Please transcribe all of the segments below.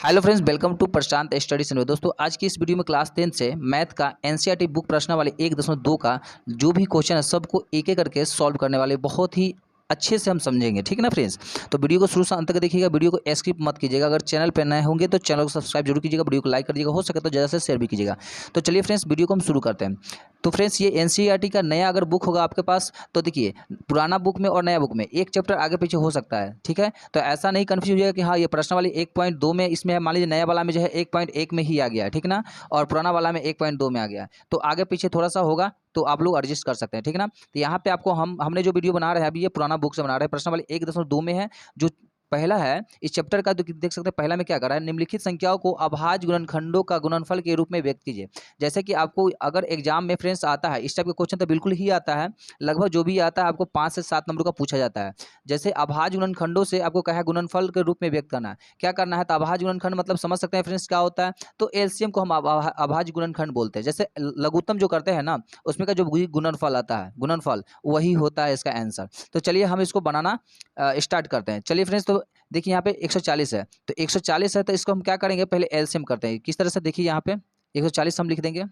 Hello friends, welcome to Prashant study centre. दोस्तों, आज की इस वीडियो में क्लास 10 से मैथ का एनसीईआरटी बुक प्रश्नावली 1.2 का जो भी क्वेश्चन है सबको एक एक करके सॉल्व करने वाले बहुत ही अच्छे से हम समझेंगे। ठीक है ना फ्रेंड्स? तो वीडियो को शुरू से अंत तक देखिएगा, वीडियो को स्किप मत कीजिएगा। अगर चैनल पर नए होंगे तो चैनल को सब्सक्राइब जरूर कीजिएगा, वीडियो को लाइक कर दीजिएगा, हो सके तो ज़्यादा से शेयर भी कीजिएगा। तो चलिए फ्रेंड्स, वीडियो को हम शुरू करते हैं। तो फ्रेंड्स, ये एनसीईआरटी का नया अगर बुक होगा आपके पास तो देखिए, पुराना बुक में और नया बुक में एक चैप्टर आगे पीछे हो सकता है। ठीक है, तो ऐसा नहीं कन्फ्यूज हो जाएगा कि हाँ ये प्रश्नावली 1.2 में इसमें है, मान लीजिए नया वाला में जो है 1.1 में ही आ गया है, ठीक ना, और पुराना वाला में 1.2 में आ गया है, तो आगे पीछे थोड़ा सा होगा तो आप लोग एडजस्ट कर सकते हैं। ठीक है ना, तो यहाँ पे आपको हमने जो वीडियो बना रहे हैं अभी ये पुराना बुक से बना रहे हैं, प्रश्नावली 1.2 में है। जो पहला है इस चैप्टर का, तो देख सकते हैं पहला में क्या कर रहा है, निम्नलिखित संख्याओं को अभाज्य गुणनखंडों का गुणनफल के रूप में व्यक्त कीजिए। जैसे कि आपको अगर एग्जाम में फ्रेंड्स आता है इस टाइप के क्वेश्चन तो बिल्कुल ही आता है, लगभग जो भी आता है आपको 5 से 7 नंबर का पूछा जाता है। जैसे अभाज्य गुणनखंडों से आपको कहा है गुणनफल के रूप में व्यक्त करना है, क्या करना है, तो अभाज्य गुणनखंड मतलब समझ सकते हैं फ्रेंड्स क्या होता है, तो एलसीएम को हम अभाज्य गुणनखंड बोलते हैं। जैसे लघुत्तम जो करते हैं ना उसमें का जो गुणनफल आता है, गुणनफल वही होता है इसका आंसर। तो चलिए हम इसको बनाना स्टार्ट करते हैं। चलिए फ्रेंड्स, तो देखिए यहाँ पे 140 है, तो 140 है तो इसको हम क्या करेंगे, पहले एलसीएम करते हैं। किस तरह से, देखिए यहाँ पे 140 हम लिख देंगे,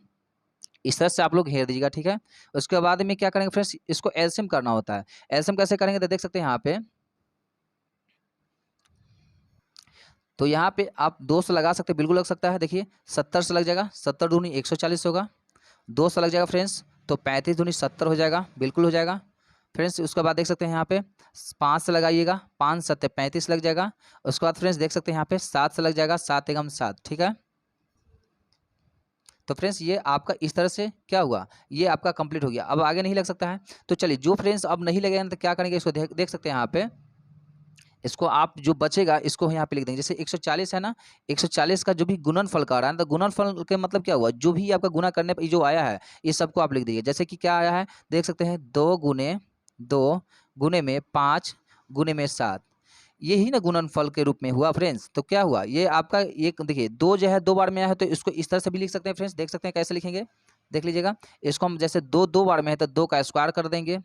इस तरह से आप लोग घेर दीजिएगा। ठीक है, उसके बाद में क्या करेंगे फ्रेंड्स, इसको एलसीएम करना होता है। एलसीएम कैसे करेंगे तो देख सकते हैं यहाँ पे, तो यहाँ पे आप 2 से लगा सकते हैं, बिल्कुल लग सकता है। देखिए 70 से लग जाएगा, 70 दूनी 140 होगा, 2 से लग जाएगा फ्रेंड्स, तो 35 दूनी 70 हो जाएगा, बिल्कुल हो जाएगा फ्रेंड्स। उसके बाद देख सकते हैं यहाँ पे 5 से लगाइएगा, 5 7 35 लग जाएगा। उसके बाद फ्रेंड्स देख सकते हैं यहाँ पे 7 से लग जाएगा, 7 एकम 7। ठीक है, तो फ्रेंड्स ये आपका इस तरह से क्या हुआ, ये आपका कंप्लीट हो गया। अब आगे नहीं लग सकता है, तो चलिए जो फ्रेंड्स अब नहीं लगेगा तो क्या करेंगे, इसको देख सकते हैं यहाँ पे, इसको आप जो बचेगा इसको यहाँ पे लिख देंगे। जैसे 140 है ना, 140 का जो भी गुणनफल का आ रहा है, तो गुणनफल के मतलब क्या हुआ, जो भी आपका गुना करने पर जो आया है ये सबको आप लिख दीजिए। जैसे कि क्या आया है, देख सकते हैं 2 गुने 2 गुने में 5 गुने में 7, यही ना गुणनफल के रूप में हुआ फ्रेंड्स। तो क्या हुआ, ये आपका एक देखिए 2 जो है 2 बार में आया है, तो इसको इस तरह से भी लिख सकते हैं फ्रेंड्स। देख सकते हैं कैसे लिखेंगे, देख लीजिएगा। इसको हम जैसे 2 2 बार में है तो 2 का स्क्वायर कर देंगे,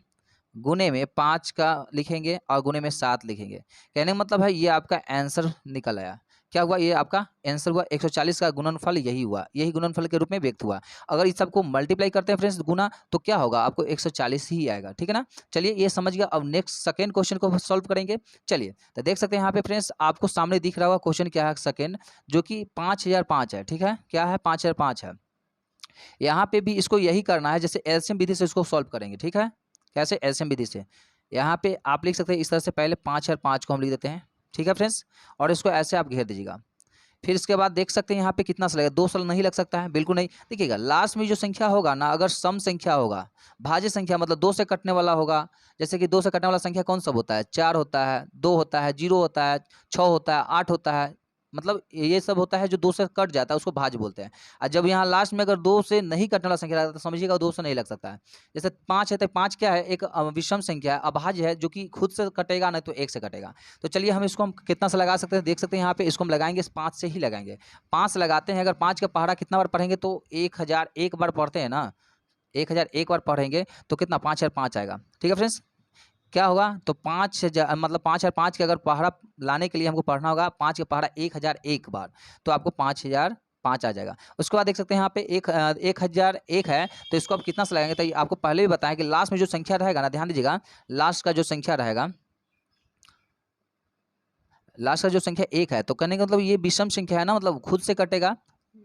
गुने में 5 का लिखेंगे और गुने में 7 लिखेंगे। कहने का मतलब है ये आपका आंसर निकल आया। क्या हुआ, ये आपका आंसर हुआ 140 का गुणनफल यही हुआ, यही गुणनफल के रूप में व्यक्त हुआ। अगर इस सबको मल्टीप्लाई करते हैं फ्रेंड्स गुना, तो क्या होगा, आपको 140 ही आएगा। ठीक है ना, चलिए ये समझ गया। अब नेक्स्ट सेकेंड क्वेश्चन को सॉल्व करेंगे। चलिए तो देख सकते हैं यहाँ पे फ्रेंड्स, आपको सामने दिख रहा होगा क्वेश्चन क्या है सेकेंड, जो कि 5005 है। ठीक है, क्या है, 5005 है। यहाँ पे भी इसको यही करना है, जैसे एलसीएम विधि से इसको सॉल्व करेंगे। ठीक है, कैसे, एलसीएम विधि से। यहाँ पे आप लिख सकते हैं इस तरह से, पहले 5 को हम लिख देते हैं। ठीक है फ्रेंड्स, और इसको ऐसे आप घेर दीजिएगा। फिर इसके बाद देख सकते हैं यहाँ पे कितना सा लगेगा, 2 साल नहीं लग सकता है, बिल्कुल नहीं। देखिएगा लास्ट में जो संख्या होगा ना, अगर सम संख्या होगा, भाज्य संख्या मतलब 2 से कटने वाला होगा। जैसे कि 2 से कटने वाला संख्या कौन सा होता है, 4 होता है, 2 होता है, 0 होता है, 6 होता है, 8 होता है, मतलब ये सब होता है जो 2 से कट जाता है उसको भाज्य बोलते हैं। और जब यहाँ लास्ट में अगर 2 से नहीं कटने वाला संख्या रहता है तो समझिएगा 2 से नहीं लग सकता है। जैसे 5 है तो 5 क्या है, एक विषम संख्या है, अभाज्य है, जो कि खुद से कटेगा नहीं तो 1 से कटेगा। तो चलिए हम इसको हम कितना से लगा सकते हैं, देख सकते हैं यहाँ पे, इसको हम लगाएंगे 5 से ही लगाएंगे। 5 से लगाते हैं, अगर 5 का पहाड़ा कितना बार पढ़ेंगे तो 1001 बार पढ़ते हैं ना, 1001 बार पढ़ेंगे तो कितना, 5005 आएगा। ठीक है फ्रेंड्स, क्या होगा, तो 5000 मतलब 5005 के अगर पहाड़ा लाने के लिए हमको पढ़ना होगा 5 का पहाड़ा 1001 बार, तो आपको 5005 आ जाएगा। उसके बाद देख सकते हैं यहाँ पे 1001 है, तो इसको आप कितना से लगाएंगे, तो आपको पहले भी बताया कि लास्ट में जो संख्या रहेगा ना, ध्यान दीजिएगा, लास्ट का जो संख्या रहेगा, लास्ट का जो संख्या 1 है, तो कहने का मतलब ये विषम संख्या है ना, मतलब खुद से कटेगा,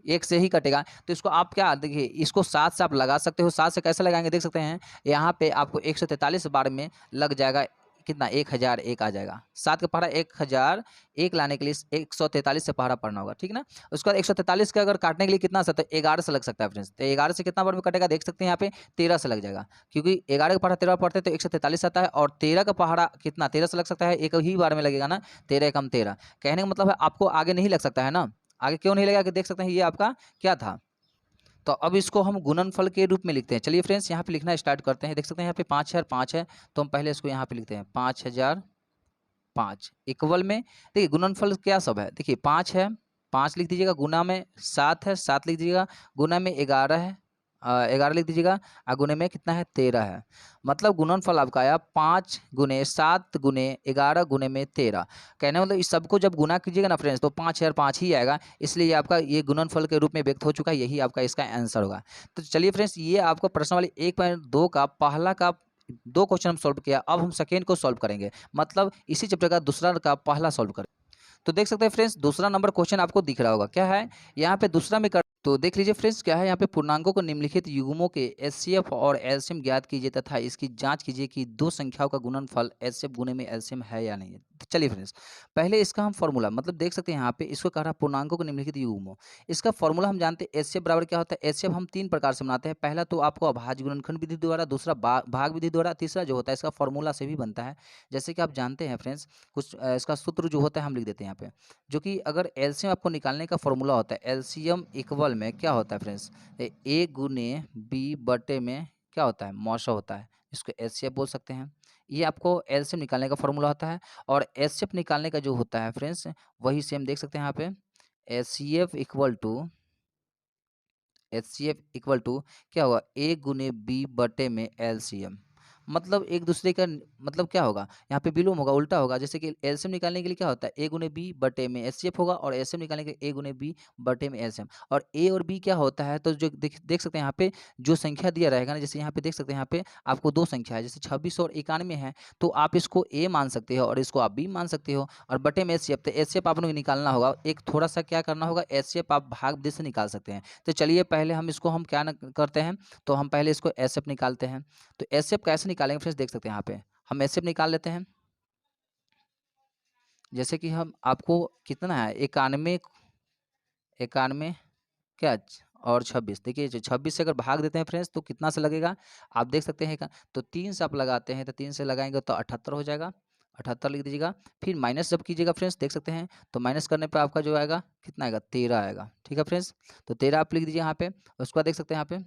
1 से ही कटेगा। तो इसको आप क्या देखिए, इसको 7 से आप लगा सकते हो। 7 से कैसे लगाएंगे, देख सकते हैं यहाँ पे आपको 143 बार में लग जाएगा, कितना, 1001 आ जाएगा। 7 का पहाड़ा 1001 लाने के लिए 143 से पहाड़ा पढ़ना होगा। ठीक है ना, उसके बाद 143 का अगर काटने के लिए कितना सा, तो 11 से लग सकता है फ्रेंड्स। तो 11 से कितना बार में कटेगा, देख सकते हैं यहाँ पे 13 से लग जाएगा, क्योंकि 11 का पहाड़ा 13 बार पढ़ते हैं तो 143 आता है, और 13 का पहाड़ा कितना, 13 से लग सकता है, एक ही बार में लगेगा ना, 13 एकम 13। कहने का मतलब है आपको आगे नहीं लग सकता है ना, आगे क्यों नहीं लगेगा, कि देख सकते हैं ये आपका क्या था। तो अब इसको हम गुणनफल के रूप में लिखते हैं। चलिए फ्रेंड्स यहाँ पे लिखना स्टार्ट करते हैं। देख सकते हैं यहाँ पे 5005 है, तो हम पहले इसको यहाँ पे लिखते हैं 5005 इक्वल में, देखिए गुणनफल क्या सब है, देखिए 5 है, 5 लिख दीजिएगा, गुना में 7 है, 7 लिख दीजिएगा, गुना में 11 है, 11 लिख दीजिएगा, गुने में कितना है 13 है। मतलब गुणनफल आपका आया 5 गुने 7 गुने 11 गुने में 13। कहने मतलब इस सबको जब गुना कीजिएगा ना फ्रेंड्स तो 5 ही आएगा, इसलिए आपका ये गुणनफल के रूप में व्यक्त हो चुका है, यही आपका इसका आंसर होगा। तो चलिए फ्रेंड्स, ये आपको प्रश्न वाली 1.2 का पहला का 2 क्वेश्चन हम सॉल्व किया। अब हम सेकेंड को सॉल्व करेंगे, मतलब इसी चैप्टर का दूसरा का पहला सॉल्व करेंगे। तो देख सकते हैं फ्रेंड्स, दूसरा नंबर क्वेश्चन आपको दिख रहा होगा, क्या है यहाँ पे दूसरा में कर। तो देख लीजिए फ्रेंड्स, क्या है यहाँ पे, पूर्णांकों को निम्नलिखित युग्मों के एचसीएफ और एलसीएम ज्ञात कीजिए तथा इसकी जांच कीजिए कि दो संख्याओं का गुणनफल एचसीएफ गुने में एलसीएम है या नहीं है। तो चलिए फ्रेंड्स, पहले इसका हम फॉर्मूला, मतलब देख सकते हैं यहाँ पे इसको कह रहा है पूर्णांकों को निम्नलिखित युग्मों। इसका फॉर्मूला हम जानते हैं, एचसीएफ बराबर क्या होता है। एचसीएफ हम 3 प्रकार से बनाते हैं। पहला तो आपको अभाज्य गुणनखंड विधि द्वारा, दूसरा भाग विधि द्वारा, तीसरा जो होता है इसका फॉर्मूला से भी बनता है। जैसे कि आप जानते हैं फ्रेंड्स, कुछ इसका सूत्र जो होता है हम लिख देते हैं यहाँ पे, जो कि अगर एलसीएम आपको निकालने का फॉर्मूला होता है, एलसीएम इक्वल में क्या होता है फ्रेंड्स, ए गुने बी बटे में क्या होता है, मौसा होता है, इसको एचसीएफ बोल सकते हैं। ये आपको एलसीएम निकालने का फॉर्मूला होता है। और एचसीएफ निकालने का जो होता है फ्रेंड्स, वही सेम देख सकते हैं यहाँ पे, एचसीएफ इक्वल टू क्या होगा, ए गुने बी बटे में एलसीएम। मतलब एक दूसरे का मतलब क्या होगा, यहाँ पे विलोम होगा, उल्टा होगा। जैसे कि एलसीएम निकालने के लिए क्या होता है, ए गुने बी बटे में एचसीएफ होगा, और एलसीएम निकालने के लिए ए गुने बी बटे में एलसीएम। और ए और बी क्या होता है, तो जो देख सकते हैं यहाँ पे जो संख्या दिया रहेगा ना, जैसे यहाँ पे देख सकते हैं, यहाँ पे आपको दो संख्या है, जैसे 26 और 91 है, तो आप इसको ए मान सकते हो और इसको आप बी मान सकते हो। और बटे में एचसीएफ, तो एचसीएफ आप लोग निकालना होगा, एक थोड़ा सा क्या करना होगा, एचसीएफ आप भाग विधि से निकाल सकते हैं। तो चलिए पहले हम इसको हम क्या करते हैं, तो हम पहले इसको एचसीएफ निकालते हैं। तो एचसीएफ कैसे निकालेंगे फ्रेंड्स, देख सकते हैं यहाँ पे हम एचसीएफ निकाल लेते हैं। जैसे कि हम आपको कितना है, 91 91 क्या और 26, देखिए जो 26 से अगर भाग देते हैं फ्रेंड्स तो कितना से लगेगा, आप देख सकते हैं तो 3 से आप लगाते हैं, तो 3 से लगाएंगे तो 78 हो जाएगा, 78 लिख दीजिएगा। फिर माइनस जब कीजिएगा फ्रेंड्स, देख सकते हैं तो माइनस करने पर आपका जो आएगा कितना आएगा, 13 आएगा। ठीक है फ्रेंड्स, तो 13 आप लिख दीजिए यहाँ पे। उसके बाद देख सकते हैं यहाँ पे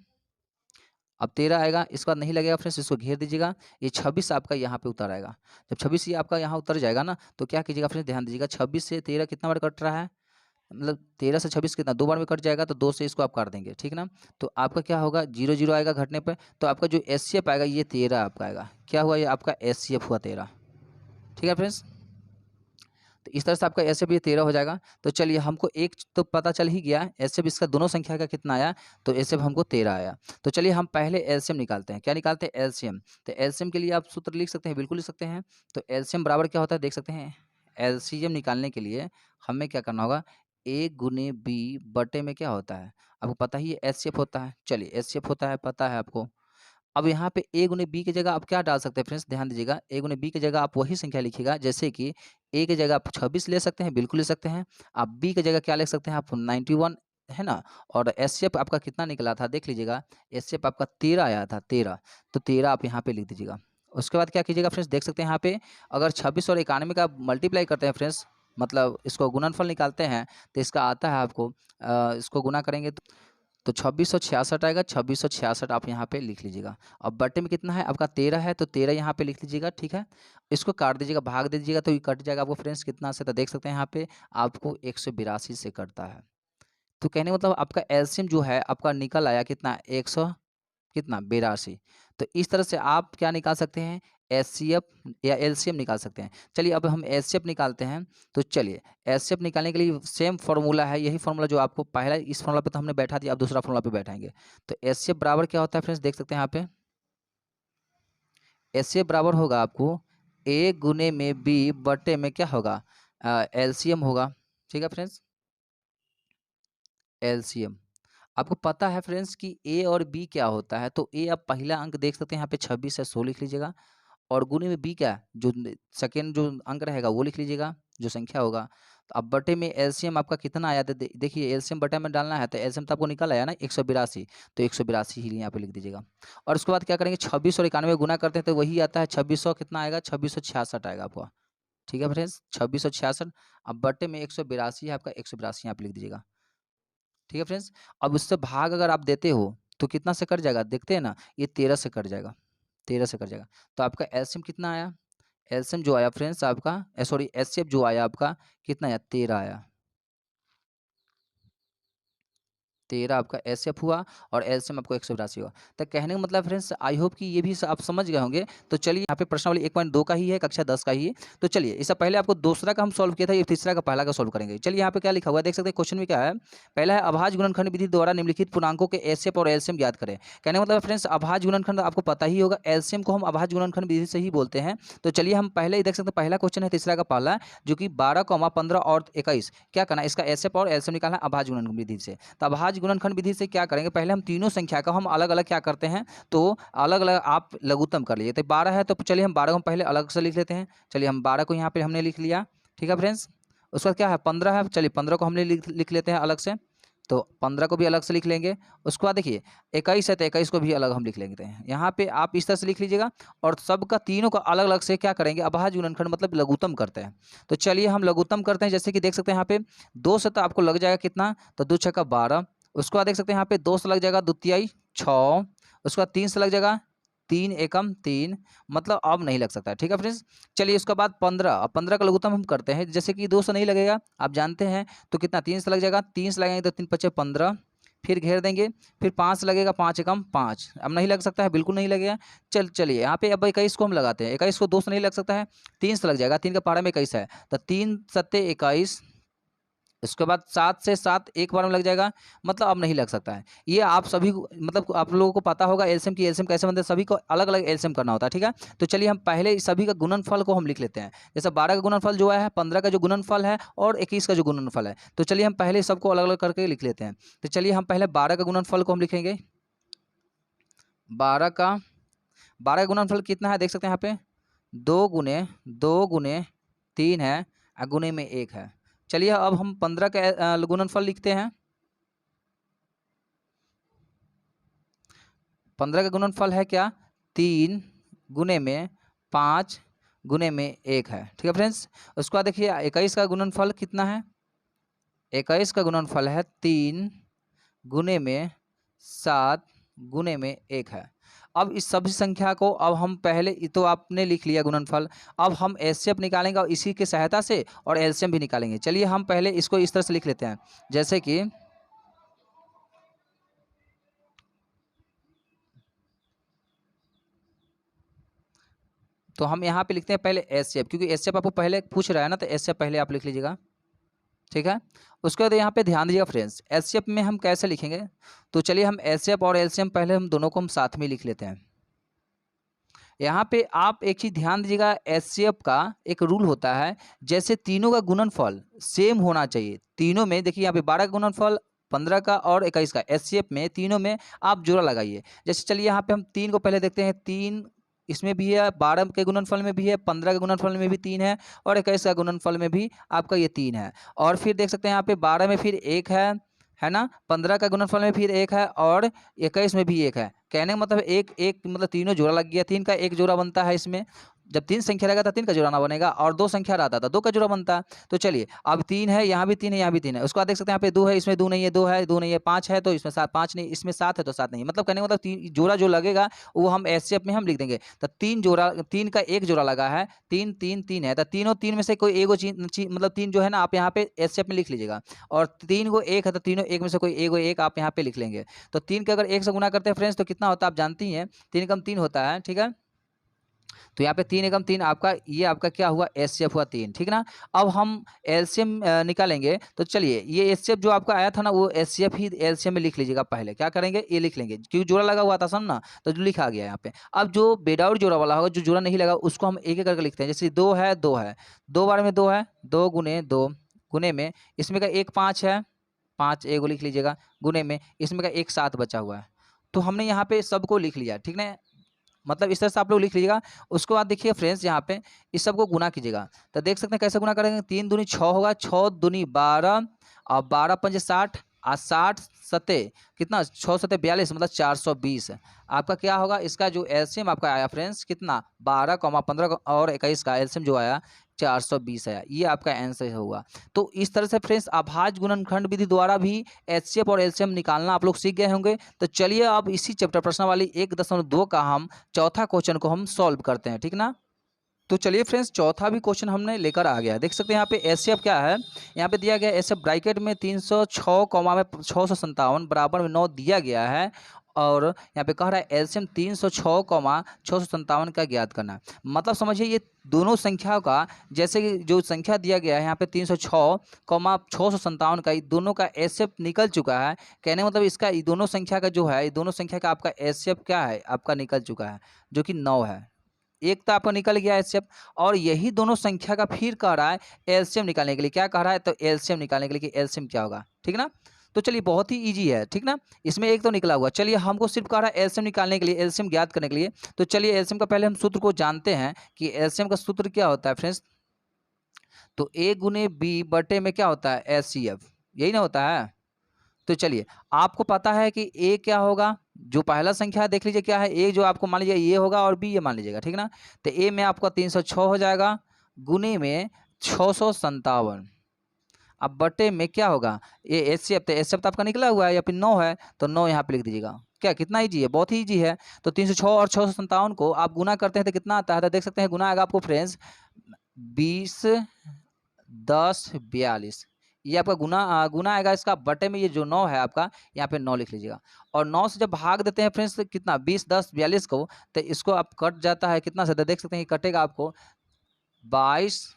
अब 13 आएगा, इसके बाद नहीं लगेगा फ्रेंड्स, इसको घेर दीजिएगा। ये 26 आपका यहाँ पे उतर आएगा। जब 26 ये आपका यहाँ उतर जाएगा ना, तो क्या कीजिएगा फ्रेंड्स, ध्यान दीजिएगा, 26 से 13 कितना बार कट रहा है, मतलब 13 से 26 कितना, 2 बार में कट जाएगा, तो 2 से इसको आप काट देंगे, ठीक ना। तो आपका क्या होगा, 0 0 आएगा घटने पर, तो आपका जो एचसीएफ आएगा ये 13 आपका आएगा। क्या हुआ, ये आपका एचसीएफ हुआ 13। ठीक है फ्रेंड्स, तो इस तरह से आपका एचसीएफ ये 13 हो जाएगा। तो चलिए हमको एक तो पता चल ही गया, एचसीएफ इसका दोनों संख्या का कितना आया, तो एचसीएफ हमको 13 आया। तो चलिए हम पहले एलसीएम निकालते हैं। क्या निकालते हैं, एलसीएम। तो एलसीएम के लिए आप सूत्र लिख सकते हैं, बिल्कुल लिख सकते हैं। तो एलसीएम बराबर क्या होता है, देख सकते हैं, एलसीएम निकालने के लिए हमें क्या करना होगा, ए गुने बी बटे में क्या होता है, आपको पता ही है एचसीएफ होता है। चलिए एचसीएफ होता है, पता है आपको। अब यहाँ पे ए गुने बी की जगह आप क्या डाल सकते हैं फ्रेंड्स, ध्यान दीजिएगा, ए गुने बी की जगह आप वही संख्या लिखिएगा, जैसे कि ए की जगह आप 26 ले सकते हैं, बिल्कुल ले सकते हैं। आप बी की जगह क्या लिख सकते हैं, आप 91 है ना। और एचसीएफ आपका कितना निकला था, देख लीजिएगा, एचसीएफ आपका 13 आया था, 13। तो 13 आप यहाँ पे लिख दीजिएगा। उसके बाद क्या कीजिएगा फ्रेंड्स, देख सकते हैं यहाँ पे अगर 26 और 91 का मल्टीप्लाई करते हैं फ्रेंड्स, मतलब इसको गुणनफल निकालते हैं, तो इसका आता है आपको इसको गुना करेंगे तो 2666 आएगा। 2666 आप यहाँ पे लिख लीजिएगा। अब बटे में कितना है आपका 13 है, तो 13 यहाँ पे लिख लीजिएगा। ठीक है, इसको काट दीजिएगा, भाग दे दीजिएगा, तो ये कट जाएगा आपको फ्रेंड्स कितना से, तो देख सकते हैं यहाँ पे आपको 182 से कटता है। तो कहने का मतलब आपका एलसीएम जो है आपका निकल आया कितना, 100 कितना 82। तो इस तरह से आप क्या निकाल सकते हैं, एचसीएफ या एलसीएम निकाल सकते हैं। चलिए अब हम एचसीएफ निकालते हैं। तो चलिए एचसीएफ निकालने के लिए सेम फार्मूला है, यही फार्मूला जो आपको पहला इस फार्मूला पे तो हमने बैठा दिया, अब दूसरा फार्मूला पे बैठाएंगे। तो एचसीएफ बराबर क्या होता है फ्रेंड्स, देख सकते हैं यहाँ पे, एचसीएफ बराबर होगा आपको ए गुने में बी बटे में क्या होगा, एलसीएम होगा। ठीक है फ्रेंड्स, एलसीएम आपको पता है फ्रेंड्स कि ए और बी क्या होता है, तो ए आप पहला अंक देख सकते हैं यहाँ पे 26 है, 100 लिख लीजिएगा। और गुने में बी क्या है, जो सेकेंड जो अंक रहेगा वो लिख लीजिएगा, जो संख्या होगा। तो अब बटे में एलसीएम आपका कितना आया, तो देखिए एलसीएम बटे में डालना है, तो एलसीएम तो आपको निकल आया ना 182, तो 182 ही यहाँ पे लिख दीजिएगा। और उसके बाद क्या करेंगे, 26 और 91 गुना करते हैं तो वही आता है 2600, कितना आएगा 2666 आएगा आपका। ठीक है फ्रेंड्स, 2666। अब बटे में 182 है आपका, 182 यहाँ पे लिख दीजिएगा। ठीक है फ्रेंड्स, अब उससे भाग अगर आप देते हो तो कितना से कट जाएगा, देखते हैं ना, ये 13 से कट जाएगा, 13 से कट जाएगा। तो आपका एलसीएम कितना आया, एलसीएम जो आया फ्रेंड्स आपका, सॉरी एचसीएफ जो आया आपका कितना आया, 13 आया। 13 आपका एचसीएफ हुआ और एलसीएम आपको 182 हुआ। तो कहने का मतलब फ्रेंड्स आई होप कि ये भी आप समझ गए होंगे। तो चलिए यहाँ पे प्रश्नावली 1.2 का ही है, कक्षा 10 का ही है। तो चलिए इससे पहले आपको दूसरा का हम सॉल्व किया था, ये तीसरा का पहला का सॉल्व करेंगे। चलिए यहाँ पे क्या लिखा हुआ है देख सकते हैं, क्वेश्चन में क्या है। पहला है अभाज्य गुणनखंड विधि द्वारा निम्नलिखित पूर्णांकों के एचसीएफ और एलसीएम ज्ञात करें। कहने का मतलब फ्रेंड्स अभाज्य गुणनखंड आपको पता ही होगा, एलसीएम को हम अभाज्य गुणनखंड विधि से ही बोलते हैं। तो चलिए हम पहले ही देख सकते हैं, पहला क्वेश्चन है तीसरा का पहला, जो कि 12, 15 और 21 क्या करना है, इसका एचसीएफ और एलसीएम निकालना है अभाज्य गुणनखंड विधि से। तो अभाज्य गुणनखंड विधि से क्या करेंगे, पहले हम तीनों संख्या का हम अलग अलग क्या करते हैं, तो अलग अलग आप लघुत्तम कर लीजिए। तो 12 है तो चलिए हम 12 को पहले अलग से लिख लेते हैं। चलिए हम 12 को यहाँ पे हमने लिख लिया, ठीक है फ्रेंड्स। उसके बाद क्या है 15 है, चलिए 15 को हमने लिख लेते हैं अलग से, तो 15 को भी अलग से लिख लेंगे। उसके बाद देखिए 21 है तो 21 को भी अलग हम लिख लेंगे। यहाँ पे आप इस तरह से लिख लीजिएगा और सबका तीनों का अलग अलग से क्या करेंगे, अभाज्य गुणनखंड मतलब लघुत्तम करते हैं। तो चलिए हम लघुत्तम करते हैं। जैसे कि देख सकते हैं यहाँ पे 2 से तो आपको लग जाएगा कितना, तो 2 छक्का 12। उसके बाद देख सकते हैं यहाँ पे 2 से लग जाएगा 2 तिहाई 6। उसके बाद 3 से लग जाएगा 3 एकम 3, मतलब अब नहीं लग सकता, ठीक है फ्रेंड्स। चलिए उसके बाद 15, अब 15 का लघुत्तम हम करते हैं। जैसे कि 2 से नहीं लगेगा आप जानते हैं, तो कितना 3 से लग जाएगा, 3 से लगेंगे तो 3 पचे 15, फिर घेर देंगे, फिर 5 से लगेगा 5 एकम 5, अब नहीं लग सकता है, बिल्कुल नहीं लगेगा। चलिए यहाँ पे अब 21 को हम लगाते हैं। 21 को 2 से नहीं लग सकता है, 3 से लग जाएगा, 3 का पारा में 21 है तो 3 सत्ते 21। उसके बाद 7 से 7 एक बार में लग जाएगा, मतलब अब नहीं लग सकता है। ये आप सभी को मतलब आप लोगों को पता होगा एलसीएम की एलसीएम कैसे बनते हैं, सभी को अलग अलग एलसीएम करना होता है, ठीक है। तो चलिए हम पहले इस सभी का गुणनफल को हम लिख लेते हैं। जैसे 12 का गुणनफल जो है, 15 का जो गुणनफल है और 21 का जो गुणनफल है। तो चलिए हम पहले सबको अलग अलग करके लिख लेते हैं। तो चलिए हम पहले 12 का गुणनफल को हम लिखेंगे। 12 का गुणनफल कितना है देख सकते हैं यहाँ पे, 2 गुने 3 है, गुने में 1 है। चलिए अब हम 15 का गुणनफल लिखते हैं। 15 का गुणनफल है क्या, 3 गुने में 5 गुने में 1 है, ठीक है फ्रेंड्स। उसके बाद देखिए 21 का गुणनफल कितना है, 21 का गुणनफल है 3 गुने में 7 गुने में 1 है। अब इस सभी संख्या को अब हम पहले तो आपने लिख लिया गुणनफल, अब हम एचसीएफ निकालेंगे और इसी की सहायता से और एलसीएम भी निकालेंगे। चलिए हम पहले इसको इस तरह से लिख लेते हैं, जैसे कि तो हम यहाँ पे लिखते हैं पहले एचसीएफ, क्योंकि एचसीएफ आपको पहले पूछ रहा है ना, तो एचसीएफ पहले आप लिख लीजिएगा, ठीक है। उसके बाद यहाँ पे ध्यान दीजिएगा फ्रेंड्स, एचसीएफ में हम कैसे लिखेंगे। तो चलिए हम एचसीएफ और एलसीएम पहले हम दोनों को हम साथ में लिख लेते हैं। यहाँ पे आप एक चीज़ ध्यान दीजिएगा, एचसीएफ का एक रूल होता है, जैसे तीनों का गुणनफल सेम होना चाहिए। तीनों में देखिए यहाँ पे 12 का गुणनफल, 15 का और 21 का, एचसीएफ में तीनों में आप जोड़ा लगाइए। जैसे चलिए यहाँ पे हम 3 को पहले देखते हैं, 3 इसमें भी है, 12 के गुणनफल में भी है, 15 के गुणनफल में भी 3 है और 21 का गुणनफल में भी आपका ये 3 है। और फिर देख सकते हैं यहाँ पे 12 में फिर 1 है ना, 15 का गुणनफल में फिर 1 है और 21 में भी 1 है। कहने का मतलब एक एक मतलब तीनों जोड़ा लग गया, 3 का एक जोड़ा बनता है इसमें। जब 3 संख्या रहेगा तो 3 का जोड़ा ना बनेगा, और 2 संख्या रहता था 2 का जोड़ा बनता है। तो चलिए अब 3 है, यहाँ भी 3 है, यहाँ भी 3 है। उसके बाद देख सकते हैं यहाँ पे 2 है, इसमें 2 नहीं है, 2 है 2 नहीं है, 5 है तो इसमें 7, 5 नहीं, इसमें 7 है तो 7 नहीं। मतलब कहने का मतलब 3 जोड़ा जो लगेगा वो हम एचसीएफ में हम लिख देंगे। तो 3 जोड़ा, 3 का एक जोड़ा लगा है, 3 3 3 है, तो तीनों 3 में से कोई एगो चीज मतलब 3 जो है ना आप यहाँ पे एचसीएफ में लिख लीजिएगा। और 3 को 1 है तो तीनों एक में से कोई एगो एक आप यहाँ पे लिख लेंगे। तो 3 के अगर 1 से गुना करते हैं फ्रेंड्स तो कितना होता है आप जानती हैं, 3 एकम 3 होता है, ठीक है। तो यहाँ पे 3 एकम 3 आपका, ये आपका क्या हुआ, एचसीएफ हुआ 3, ठीक ना। अब हम एलसीएम निकालेंगे। तो चलिए ये एचसीएफ जो आपका आया था ना, वो एचसीएफ ही एलसीएम में लिख लीजिएगा। पहले क्या करेंगे, ये लिख लेंगे क्योंकि जोड़ा लगा हुआ था सब ना, तो जो लिखा गया यहाँ पे। अब जो विदाउट जोड़ा वाला होगा, जो जोड़ा नहीं लगा, उसको हम एक एक करके लिखते हैं। जैसे 2 है, 2 है, 2 बार में 2 है, 2 गुने 2 गुने में इसमें का एक 5 है, 5 एगो लिख लीजिएगा, गुने में इसमें का एक 7 बचा हुआ है। तो हमने यहाँ पे सबको लिख लिया, ठीक ना, मतलब इस तरह से आप लोग लिख लीजिएगा। उसके बाद देखिए फ्रेंड्स यहाँ पे इस सबको गुना कीजिएगा। तो देख सकते हैं कैसे गुना करेंगे, 3 दूनी 6 होगा, 6 दूनी 12 और 12 पंजे 60 और 60 सत्ते कितना, 6 सत्ते 42, मतलब 420 आपका क्या होगा। इसका जो एलसीएम आपका आया फ्रेंड्स कितना, 12, 15 और 21 का एलसीएम जो आया 420 आया। ये आपका आंसर होगा। तो इस तरह से फ्रेंड्स अभाज्य गुणनखंड विधि द्वारा भी एचसीएफ और एलसीएम निकालना आप लोग सीख गए होंगे। तो चलिए अब इसी चैप्टर प्रश्नावली 1.2 का हम चौथा क्वेश्चन को हम सॉल्व करते हैं, ठीक ना। तो चलिए फ्रेंड्स, चौथा भी क्वेश्चन हमने लेकर आ गया। देख सकते हैं यहाँ पे एचसीएफ क्या है, यहाँ पे दिया गया एचसीएफ ब्रैकेट में 306 कॉमा में 657 बराबर में 9 दिया गया है, और यहाँ पे कह रहा है एलसीएम 306 कॉमा 657 का ज्ञात करना। मतलब समझिए ये दोनों संख्या का, जैसे कि जो संख्या दिया गया है यहाँ पे 306 कॉमा 657 का, ये दोनों का एचसीएफ निकल चुका है। कहने मतलब इसका ये दोनों संख्या का जो है, ये दोनों संख्या का आपका एचसीएफ क्या है, आपका निकल चुका है, जो कि 9 है। एक तो आपका निकल गया एचसीएफ, और यही दोनों संख्या का फिर कह रहा है एलसीएम निकालने के लिए। क्या कह रहा है, तो एलसीएम निकालने के लिए कि एलसीएम क्या होगा, ठीक ना। तो चलिए बहुत ही इजी है, ठीक ना, इसमें एक तो निकला हुआ। चलिए हमको सिर्फ कह रहा है एलसीएम निकालने के लिए, एलसीएम ज्ञात करने के लिए। तो चलिए एलसीएम का पहले हम सूत्र को जानते हैं कि एलसीएम का सूत्र क्या होता है फ्रेंड्स। तो ए गुने बी बटे में क्या होता है, एचसीएफ, यही ना होता है। तो चलिए आपको पता है कि ए क्या होगा, जो पहला संख्या है देख लीजिए क्या है, ए जो आपको मान लीजिए ये होगा और बी ये मान लीजिएगा, ठीक ना। तो ए में आपका 306 हो जाएगा, गुने में 657, अब बटे में क्या होगा, ये एचसीएफ, तो एचसीएफ तो आपका निकला हुआ है या फिर 9 है, तो 9 यहाँ पे लिख दीजिएगा। क्या, कितना ईजी है, बहुत ही ईजी है। तो 306 और 657 को आप गुना करते हैं तो कितना आता है, तो देख सकते हैं गुना आएगा आपको फ्रेंड्स 20 10 42, ये आपका गुना आएगा इसका, बटे में ये जो 9 है आपका, यहाँ पे 9 लिख लीजिएगा। और 9 से जब भाग देते हैं फ्रेंड्स तो कितना, 20 10 42 को, तो इसको आप कट जाता है कितना से, तो देख सकते हैं कि कटेगा आपको 22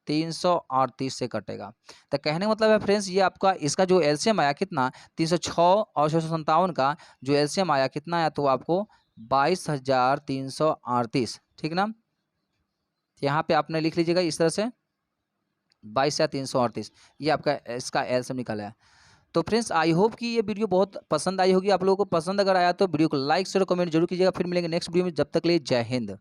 338 से कटेगा। तो कहने का मतलब है फ्रेंड्स, ये आपका इसका जो एलसीएम आया कितना, 306 और 657 का जो एलसीएम आया कितना आया, तो आपको 22,338, ठीक ना। यहाँ पे आपने लिख लीजिएगा इस तरह से 22,338, ये आपका इसका एलसीएम निकला है। तो फ्रेंड्स आई होप कि ये वीडियो बहुत पसंद आई होगी आप लोगों को। पसंद अगर आया तो वीडियो को लाइक शेयर कमेंट जरूर कीजिएगा। फिर मिलेंगे नेक्स्ट वीडियो में, जब तक के लिए जय हिंद।